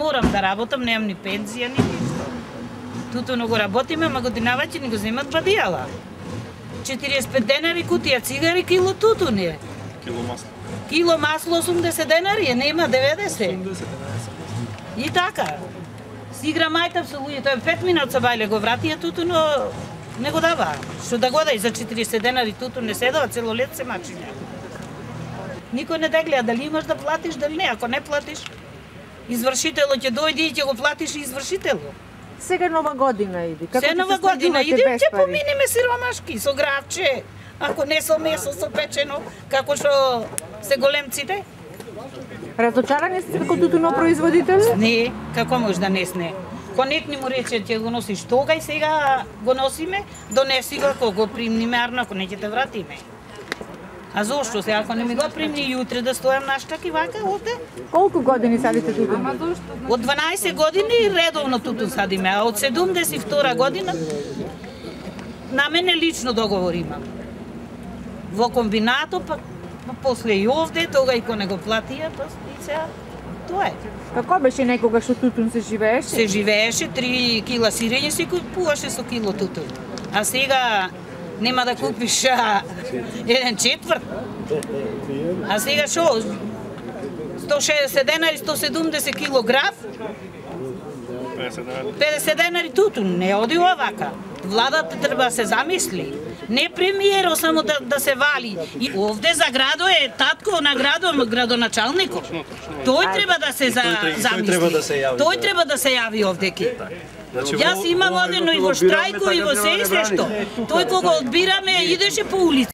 морам да работам, немам ни пензија, ни ништо. Тутуно го работиме, ама годинаваќе ни го земат бадијала. 45 денари кутија цигари, кило тутун е. Кило масло. Кило масло 80 денари е, нема 90. И така. Сигра мајтав со луѓе, тој 5 минути се бајле го вратија тутуно, не го дава. Што да го дај за 40 денари тутун не седава, цело лет се мачиња. Никој не те гледа дали имаш да платиш, дали не. Ако не платиш, извршителот ќе дојде и ќе го платиш и извршителот. Сега нова година иди. Како се нова година иди, ќе поминеме сиромашки со гравче, ако не со месо, со печено, како што се големците. Разочарани сте како тутуно производител? Не, како може да не сне. Конек ни му рече ќе го носиш тога и сега го носиме, донеси го, ако го примниме арно, ако не ќе те вратиме. А зошто се, ако не ми го примни јутре да стојам наштак и вака овде? Колку години садите тутун? Од 12 години редовно тутун садиме, а од 72 година на мене лично договор имам. Во комбинато, па после и овде, тога и ко не го платија, па и сега тоа е. Како беше некогаш што тутун се живееше? Се живееше, 3 кила сирење се купуваше со кило тутун. А сега нема да купиш 1/4. А сега шо? 160 денари, 170 килограм, 50 денари тутун. Не оди овака. Владата треба да се замисли. Не премиерот само да се вали. И овде за градо е татко на градоначалникот. Тој треба да се замисли. Тој треба да се јави овдеки. Јас имам одено и во штрајко и во се и се што. Тој кога одбираме идеше по улица.